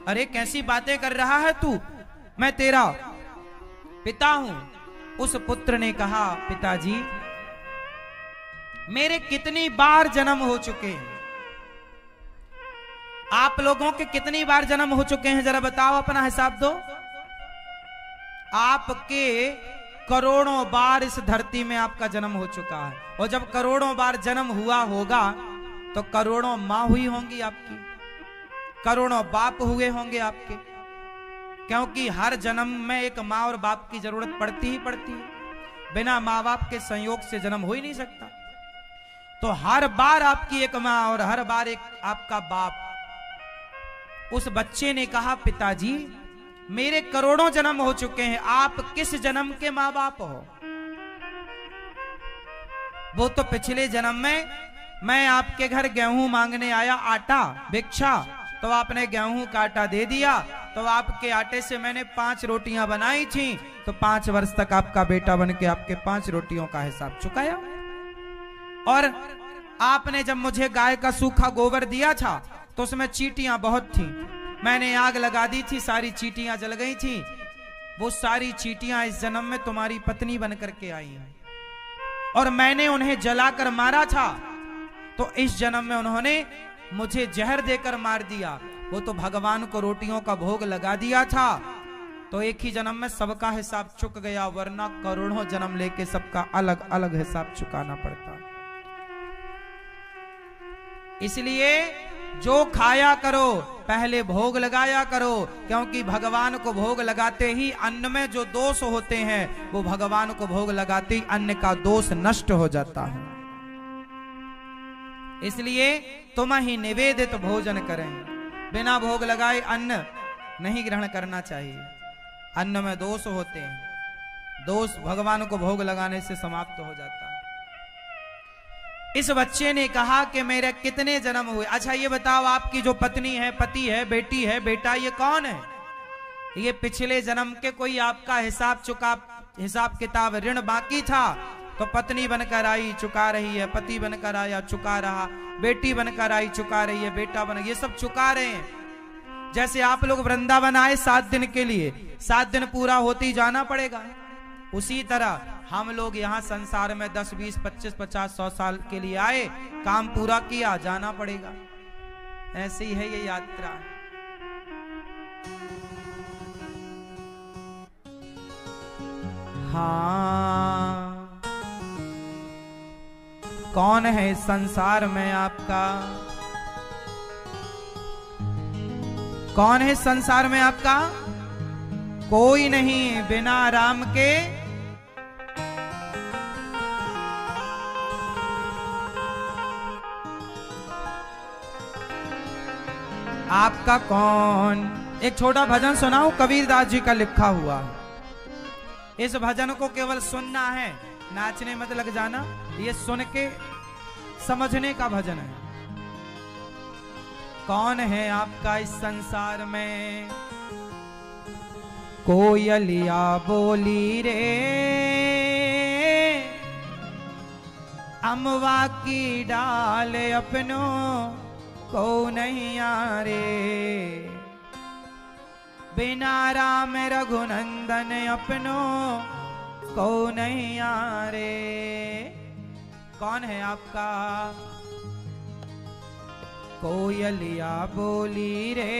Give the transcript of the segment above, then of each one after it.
अरे कैसी बातें कर रहा है तू, मैं तेरा पिता हूं। उस पुत्र ने कहा, पिताजी मेरे कितनी बार जन्म हो चुके हैं, आप लोगों के कितनी बार जन्म हो चुके हैं, जरा बताओ, अपना हिसाब दो। आपके करोड़ों बार इस धरती में आपका जन्म हो चुका है, और जब करोड़ों बार जन्म हुआ होगा तो करोड़ों माँ हुई होंगी आपकी, करोड़ों बाप हुए होंगे आपके, क्योंकि हर जन्म में एक माँ और बाप की जरूरत पड़ती ही पड़ती है। बिना माँ बाप के संयोग से जन्म हो ही नहीं सकता। तो हर बार आपकी एक माँ और हर बार एक आपका बाप। उस बच्चे ने कहा, पिताजी मेरे करोड़ों जन्म हो चुके हैं, आप किस जन्म के माँ बाप हो? वो तो पिछले जन्म में मैं आपके घर गेहूं मांगने आया, आटा भिक्षा, तो आपने गेहूं का आटा दे दिया, तो आपके आटे से मैंने 5 रोटियां बनाई थी, तो 5 वर्ष तक आपका बेटा बन के आपके 5 रोटियों का हिसाब चुकाया। और आपने जब मुझे गाय का सूखा गोबर दिया था तो उसमें चींटियां बहुत थी, मैंने आग लगा दी थी, सारी चींटियां जल गई थी। वो सारी चींटियां इस जन्म में तुम्हारी पत्नी बन करके आई हैं, और मैंने उन्हें जलाकर मारा था, तो इस जन्म में उन्होंने मुझे जहर देकर मार दिया। वो तो भगवान को रोटियों का भोग लगा दिया था, तो एक ही जन्म में सबका हिसाब चुक गया, वरना करोड़ों जन्म लेके सबका अलग अलग हिसाब चुकाना पड़ता। इसलिए जो खाया करो पहले भोग लगाया करो, क्योंकि भगवान को भोग लगाते ही अन्न में जो दोष होते हैं वो भगवान को भोग लगाते ही अन्न का दोष नष्ट हो जाता है। इसलिए तुम ही निवेदित भोजन करें, बिना भोग लगाए अन्न नहीं ग्रहण करना चाहिए। अन्न में दोष होते हैं, दोष भगवान को भोग लगाने से समाप्त हो जाता है। इस बच्चे ने कहा कि मेरे कितने जन्म हुए। अच्छा ये बताओ, आपकी जो पत्नी है, पति है, बेटी है, बेटा, ये कौन है? ये पिछले जन्म के कोई आपका हिसाब किताब ऋण बाकी था, तो पत्नी बनकर आई चुका रही है, पति बनकर आया चुका रहा, बेटी बनकर आई चुका रही है, बेटा बन, ये सब चुका रहे हैं। जैसे आप लोग वृंदावन आए 7 दिन के लिए, 7 दिन पूरा होते ही जाना पड़ेगा, उसी तरह हम लोग यहाँ संसार में 10, 20, 25, 50, 100 साल के लिए आए, काम पूरा किया, जाना पड़ेगा। ऐसी है ये यात्रा। हाँ, कौन है संसार में आपका? कौन है संसार में आपका? कोई नहीं, बिना राम के आपका कौन? एक छोटा भजन सुनाऊं, कबीरदास जी का लिखा हुआ। इस भजन को केवल सुनना है, नाचने मत लग जाना, ये सुन के समझने का भजन है। कौन है आपका इस संसार में? कोयलिया बोली रे अमवा की डाल अपनों को नहीं आरे, बिना राम रघुनंदन अपनों को नहीं आरे। कौन है आपका? कोयलिया बोली रे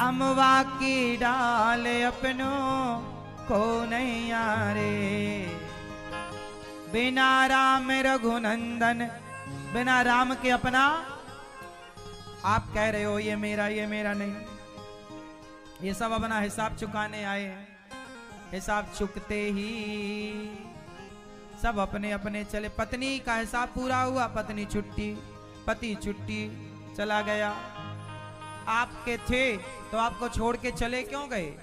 अमवा की डाल अपनों को नहीं आरे, बिना राम रघुनंदन, बिना राम के अपना। आप कह रहे हो ये मेरा नहीं, ये सब अपना हिसाब चुकाने आए हैं। हिसाब चुकते ही सब अपने अपने चले। पत्नी का हिसाब पूरा हुआ, पत्नी छुट्टी, पति छुट्टी चला गया। आपके थे तो आपको छोड़ के चले क्यों गए?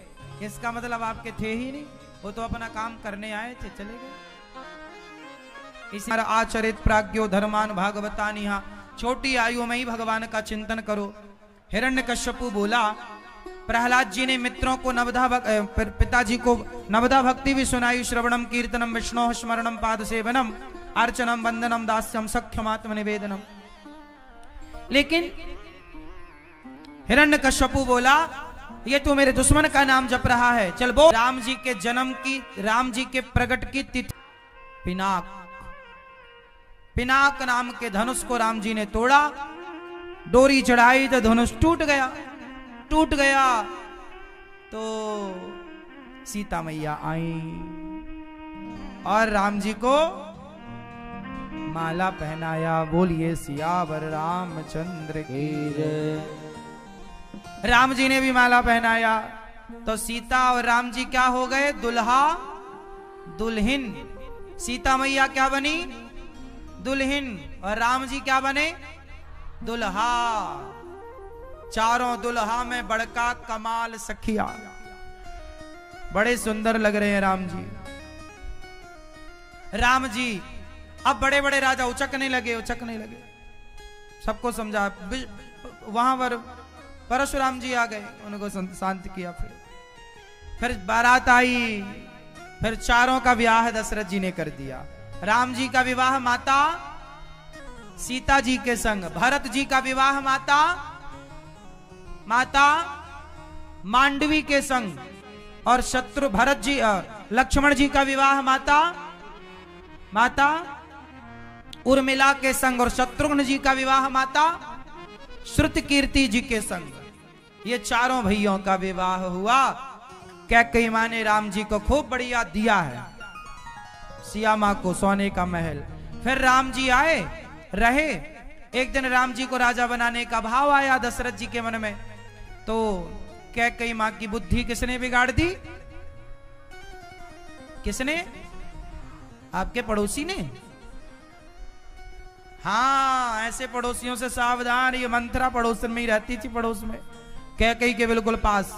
इसका मतलब आपके थे ही नहीं, वो तो अपना काम करने आए थे, चले गए। इसी आचरित प्राज्ञो धर्मान भागवतानिहा, छोटी आयु में ही भगवान का चिंतन करो। हिरण्यकश्यपु बोला, प्रहलाद जी ने मित्रों को पिताजी को नवधा भक्ति भी सुनाई। श्रवणम कीर्तनम विष्णु स्मरणम पाद सेवनम अर्चनम वंदनम दास्यम सख्यमात्म निवेदनम। लेकिन हिरण्यकश्यपु बोला, ये तू मेरे दुश्मन का नाम जप रहा है, चल बोल। राम जी के जन्म की, राम जी के प्रकट की तिथि पिनाक, पिनाक नाम के धनुष को राम जी ने तोड़ा, डोरी चढ़ाई तो धनुष टूट गया। टूट गया तो सीता मैया आई और राम जी को माला पहनाया। बोलिए सियावर रामचंद्र की जय। राम जी ने भी माला पहनाया तो सीता और राम जी क्या हो गए? दुल्हा दुल्हन। सीता मैया क्या बनी? दुल्हन। और राम जी क्या बने? दुल्हा। चारों दुल्हा में बड़का कमाल सखिया, बड़े सुंदर लग रहे हैं राम जी। राम जी अब बड़े बड़े राजा उचकने लगे, उचकने लगे, सबको समझा। वहां पर परशुराम जी आ गए, उनको शांत किया। फिर बारात आई, फिर चारों का विवाह दशरथ जी ने कर दिया। राम जी का विवाह माता सीता जी के संग, भरत जी का विवाह माता मांडवी के संग, और शत्रु भरत जी लक्ष्मण जी का विवाह माता उर्मिला के संग, और शत्रुघ्न जी का विवाह माता श्रुतकीर्ति जी के संग। ये चारों भाइयों का विवाह हुआ। कैकेयी मां ने राम जी को खूब बढ़िया दिया है, सिया मां को सोने का महल। फिर राम जी आए, रहे। एक दिन राम जी को राजा बनाने का भाव आया दशरथ जी के मन में, तो कैकेयी मां की बुद्धि किसने बिगाड़ दी? किसने? आपके पड़ोसी ने। हाँ, ऐसे पड़ोसियों से सावधान। ये मंथरा पड़ोस में ही रहती थी, पड़ोस में कैकेयी के बिल्कुल पास।